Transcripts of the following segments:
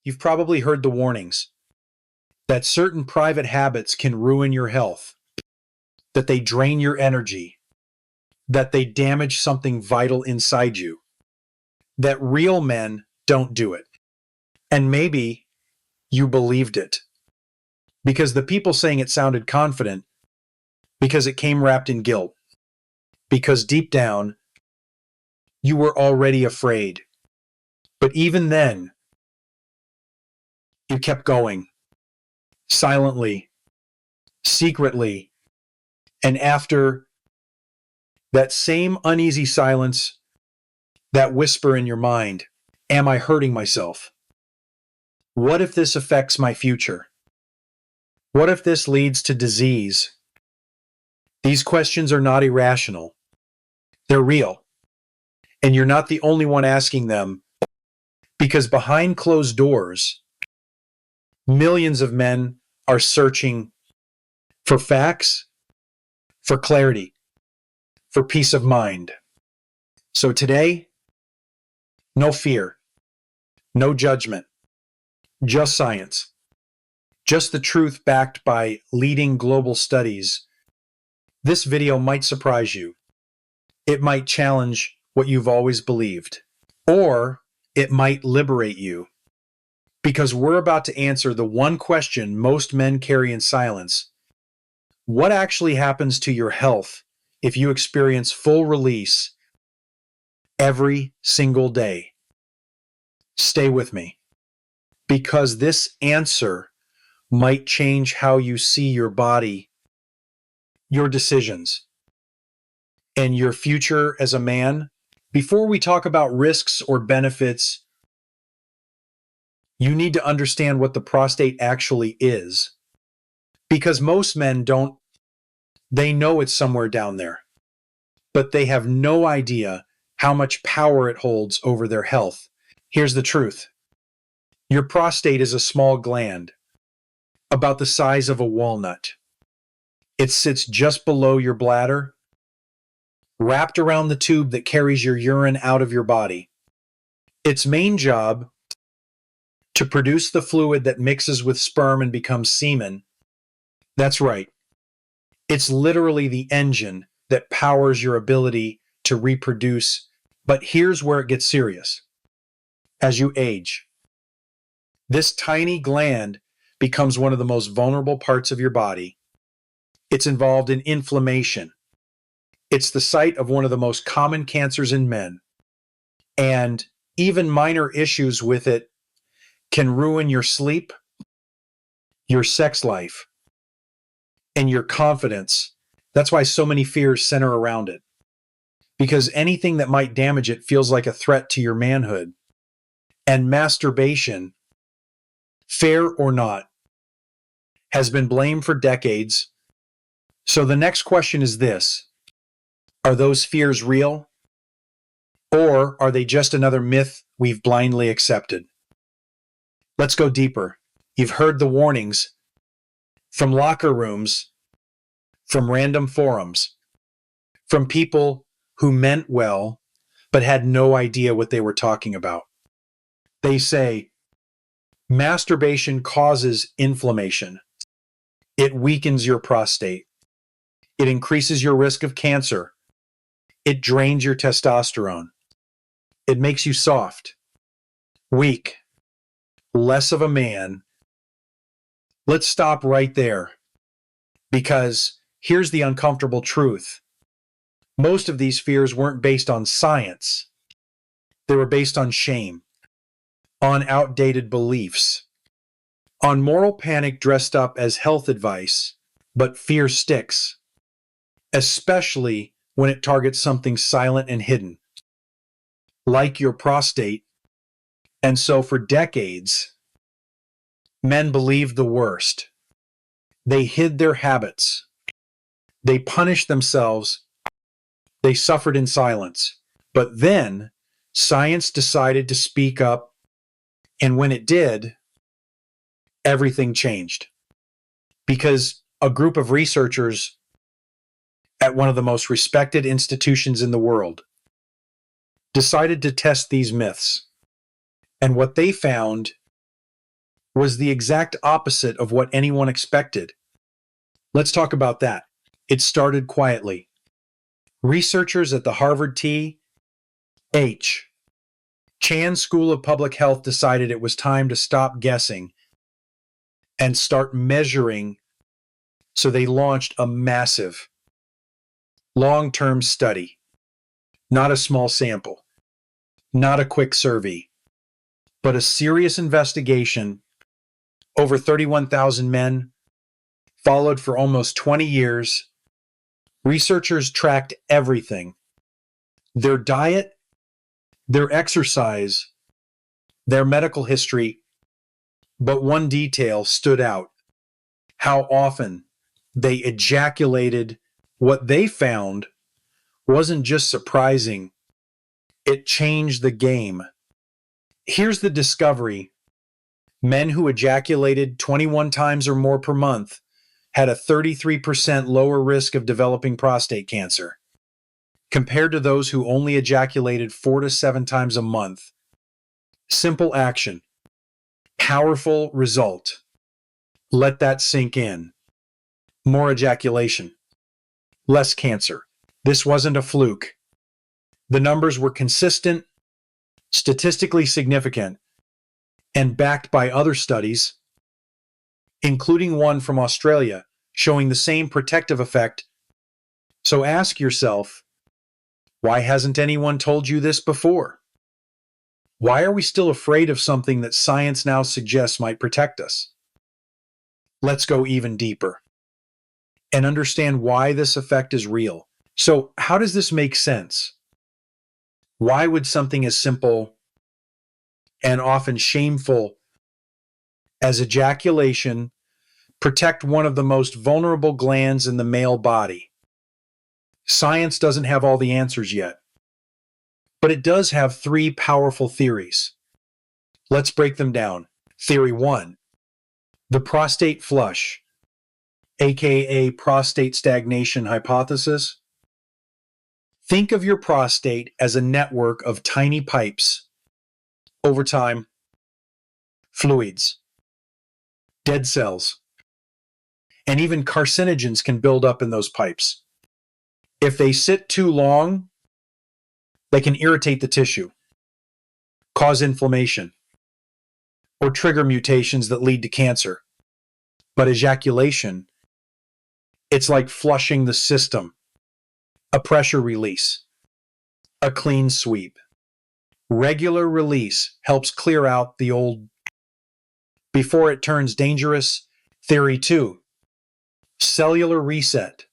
You've probably heard the warnings that certain private habits can ruin your health, that they drain your energy, that they damage something vital inside you, that real men don't do it. And maybe you believed it because the people saying it sounded confident, because it came wrapped in guilt, because deep down you were already afraid. But even then, you kept going silently, secretly, and after that same uneasy silence, that whisper in your mind, am I hurting myself? What if this affects my future? What if this leads to disease? These questions are not irrational. They're real. And you're not the only one asking them, because behind closed doors, millions of men are searching for facts, for clarity, for peace of mind. So today, no fear, no judgment, just science, just the truth backed by leading global studies. This video might surprise you. It might challenge what you've always believed, or it might liberate you, because we're about to answer the one question most men carry in silence. What actually happens to your health if you experience full release every single day? Stay with me, because this answer might change how you see your body, your decisions, and your future as a man. Before we talk about risks or benefits, you need to understand what the prostate actually is. Because most men don't, they know it's somewhere down there, but they have no idea how much power it holds over their health. Here's the truth. Your prostate is a small gland, about the size of a walnut. It sits just below your bladder, wrapped around the tube that carries your urine out of your body. Its main job, to produce the fluid that mixes with sperm and becomes semen. That's right. It's literally the engine that powers your ability to reproduce. But here's where it gets serious. As you age, this tiny gland becomes one of the most vulnerable parts of your body. It's involved in inflammation. It's the site of one of the most common cancers in men. And even minor issues with it can ruin your sleep, your sex life, and your confidence. That's why so many fears center around it. Because anything that might damage it feels like a threat to your manhood. And masturbation, fair or not, has been blamed for decades. So the next question is this: are those fears real? Or are they just another myth we've blindly accepted? Let's go deeper. You've heard the warnings from locker rooms, from random forums, from people who meant well but had no idea what they were talking about. They say masturbation causes inflammation. It weakens your prostate. It increases your risk of cancer. It drains your testosterone. It makes you soft, weak, less of a man. Let's stop right there, because here's the uncomfortable truth. Most of these fears weren't based on science. They were based on shame, on outdated beliefs, on moral panic dressed up as health advice. But fear sticks, especially when it targets something silent and hidden, like your prostate. And so for decades, men believed the worst. They hid their habits. They punished themselves. They suffered in silence. But then science decided to speak up, and when it did, everything changed. Because a group of researchers at one of the most respected institutions in the world decided to test these myths. And what they found was the exact opposite of what anyone expected. Let's talk about that. It started quietly. Researchers at the Harvard T.H. Chan School of Public Health decided it was time to stop guessing and start measuring, so they launched a massive, long-term study. Not a small sample, not a quick survey, but a serious investigation. Over 31,000 men, followed for almost 20 years. Researchers tracked everything: their diet, their exercise, their medical history. But one detail stood out: how often they ejaculated. What they found wasn't just surprising, it changed the game. Here's the discovery: men who ejaculated 21 times or more per month had a 33% lower risk of developing prostate cancer, compared to those who only ejaculated 4 to 7 times a month. Simple action, powerful result. Let that sink in. More ejaculation, less cancer. This wasn't a fluke. The numbers were consistent, statistically significant, and backed by other studies, including one from Australia showing the same protective effect. So ask yourself, why hasn't anyone told you this before? Why are we still afraid of something that science now suggests might protect us? Let's go even deeper and understand why this effect is real. So, how does this make sense? Why would something as simple and often shameful as ejaculation protect one of the most vulnerable glands in the male body? Science doesn't have all the answers yet, but it does have 3 powerful theories. Let's break them down. Theory 1, the prostate flush, aka prostate stagnation hypothesis. Think of your prostate as a network of tiny pipes. Over time, fluids, dead cells, and even carcinogens can build up in those pipes. If they sit too long, they can irritate the tissue, cause inflammation, or trigger mutations that lead to cancer. But ejaculation, it's like flushing the system. A pressure release, a clean sweep. Regular release helps clear out the old before it turns dangerous. Theory 2, cellular reset.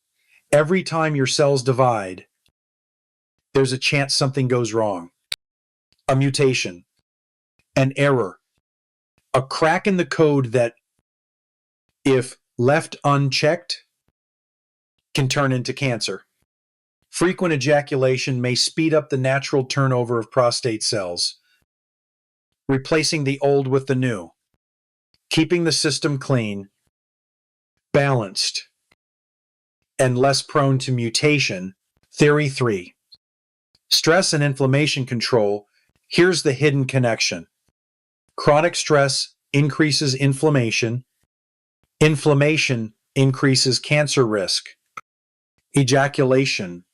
Every time your cells divide, there's a chance something goes wrong. A mutation, an error, a crack in the code that, if left unchecked, can turn into cancer. Frequent ejaculation may speed up the natural turnover of prostate cells, replacing the old with the new, keeping the system clean, balanced, and less prone to mutation. Theory 3, stress and inflammation control. Here's the hidden connection. Chronic stress increases inflammation. Inflammation increases cancer risk. Ejaculation,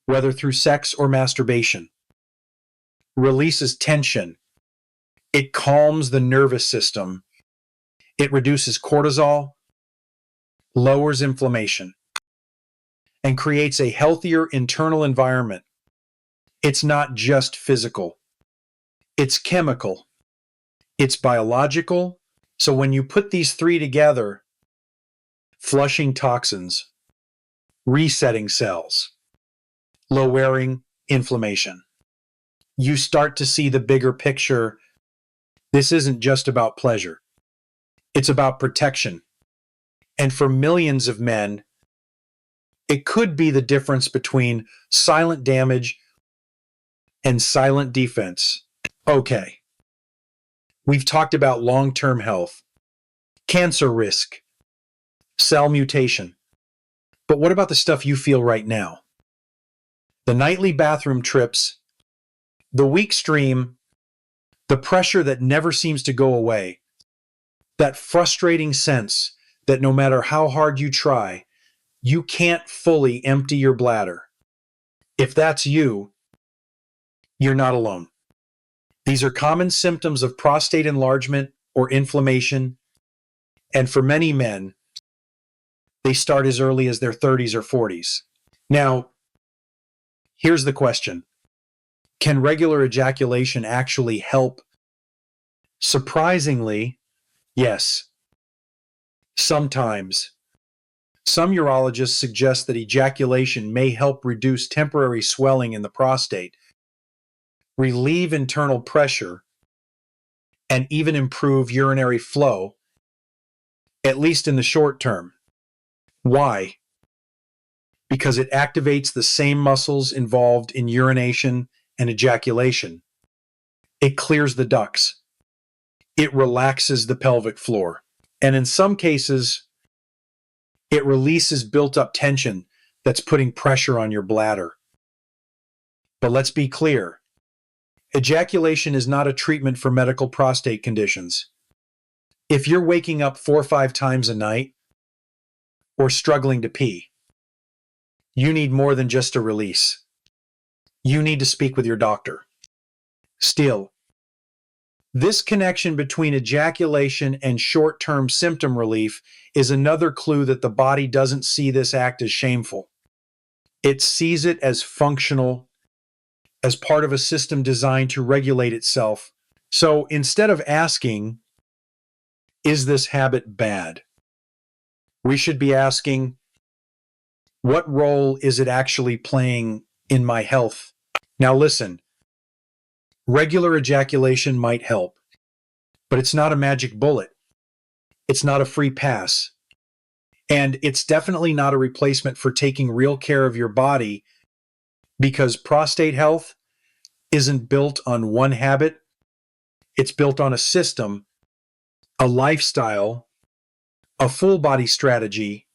whether through sex or masturbation, releases tension. It calms the nervous system. It reduces cortisol, lowers inflammation, and creates a healthier internal environment. It's not just physical, it's chemical, it's biological. So when you put these 3 together, flushing toxins, resetting cells, lowering inflammation, you start to see the bigger picture. This isn't just about pleasure, it's about protection. And for millions of men, it could be the difference between silent damage and silent defense. Okay, we've talked about long-term health, cancer risk, cell mutation. But what about the stuff you feel right now? The nightly bathroom trips, the weak stream, the pressure that never seems to go away. That frustrating sense that no matter how hard you try, you can't fully empty your bladder. If that's you, you're not alone. These are common symptoms of prostate enlargement or inflammation, and for many men, they start as early as their 30s or 40s. Now, here's the question. Can regular ejaculation actually help? Surprisingly, yes. Sometimes. Some urologists suggest that ejaculation may help reduce temporary swelling in the prostate, relieve internal pressure, and even improve urinary flow, at least in the short term. Why? Because it activates the same muscles involved in urination and ejaculation. It clears the ducts. It relaxes the pelvic floor. And in some cases, it releases built-up tension that's putting pressure on your bladder. But let's be clear. Ejaculation is not a treatment for medical prostate conditions. If you're waking up 4 or 5 times a night or struggling to pee, you need more than just a release. You need to speak with your doctor. Still, this connection between ejaculation and short-term symptom relief is another clue that the body doesn't see this act as shameful. It sees it as functional, as part of a system designed to regulate itself. So instead of asking, is this habit bad? We should be asking, what role is it actually playing in my health? Now listen, regular ejaculation might help, but it's not a magic bullet. It's not a free pass. And it's definitely not a replacement for taking real care of your body, because prostate health isn't built on one habit. It's built on a system, a lifestyle, a full body strategy.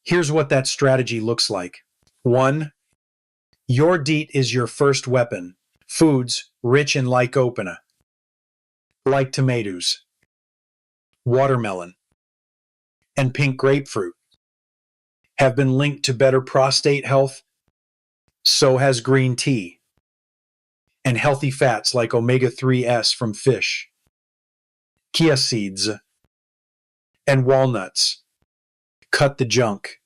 Here's what that strategy looks like. 1. Your DEET is your first weapon. Foods rich in lycopene, like tomatoes, watermelon, and pink grapefruit, have been linked to better prostate health. So has green tea and healthy fats like omega-3s from fish, chia seeds, and walnuts. Cut the junk,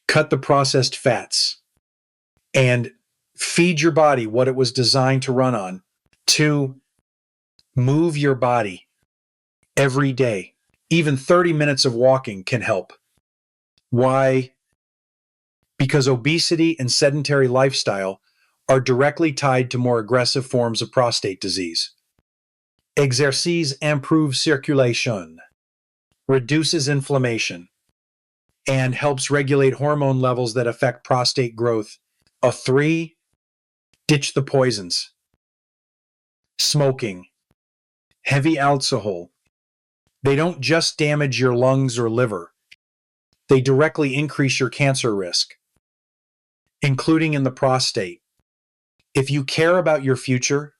cut the processed fats, and feed your body what it was designed to run on. 2, move your body every day. Even 30 minutes of walking can help. Why? Because obesity and sedentary lifestyle are directly tied to more aggressive forms of prostate disease. Exercice improves circulation, reduces inflammation, and helps regulate hormone levels that affect prostate growth. 3, ditch the poisons. Smoking, heavy alcohol. They don't just damage your lungs or liver. They directly increase your cancer risk, including in the prostate. If you care about your future,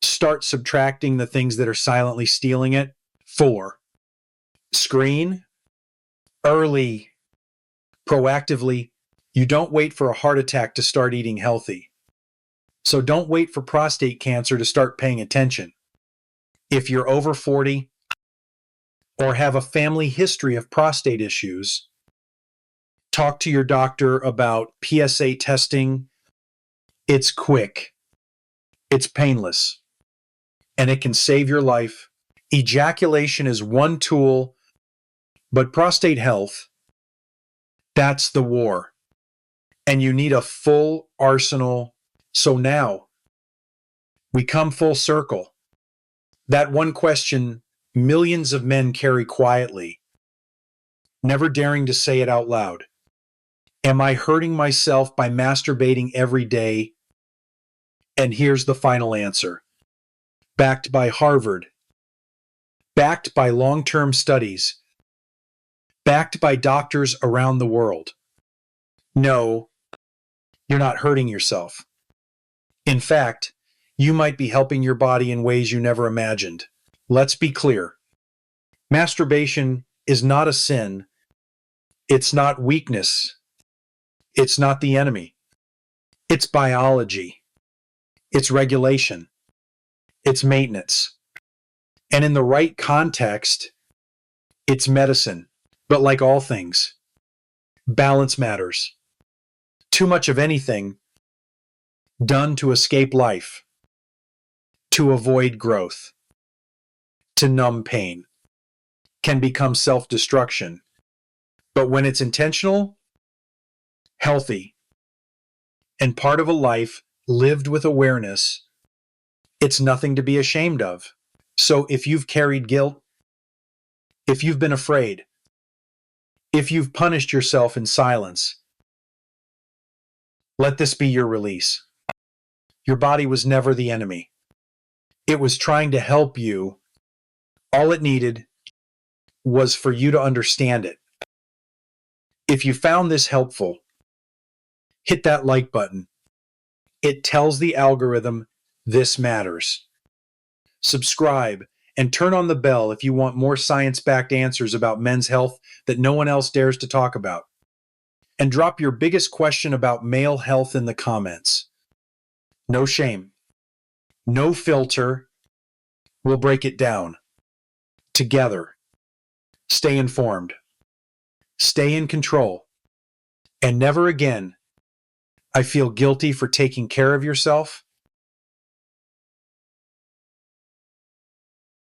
start subtracting the things that are silently stealing it. 4, screen early, proactively. You don't wait for a heart attack to start eating healthy. So don't wait for prostate cancer to start paying attention. If you're over 40 or have a family history of prostate issues, talk to your doctor about PSA testing. It's quick, it's painless, and it can save your life. Ejaculation is one tool, but prostate health, that's the war. And you need a full arsenal. So now, we come full circle. That one question millions of men carry quietly, never daring to say it out loud. Am I hurting myself by masturbating every day? And here's the final answer. Backed by Harvard, backed by long-term studies, backed by doctors around the world. No, you're not hurting yourself. In fact, you might be helping your body in ways you never imagined. Let's be clear. Masturbation is not a sin. It's not weakness. It's not the enemy. It's biology. It's regulation. It's maintenance. And in the right context, it's medicine. But like all things, balance matters. Too much of anything done to escape life, to avoid growth, to numb pain, can become self-destruction. But when it's intentional, healthy, and part of a life lived with awareness, it's nothing to be ashamed of. So if you've carried guilt, if you've been afraid, if you've punished yourself in silence, let this be your release. Your body was never the enemy. It was trying to help you. All it needed was for you to understand it. If you found this helpful, hit that like button. It tells the algorithm this matters. Subscribe and turn on the bell if you want more science-backed answers about men's health that no one else dares to talk about. And drop your biggest question about male health in the comments. No shame. No filter. We'll break it down. Together. Stay informed. Stay in control. And never again, I feel guilty for taking care of yourself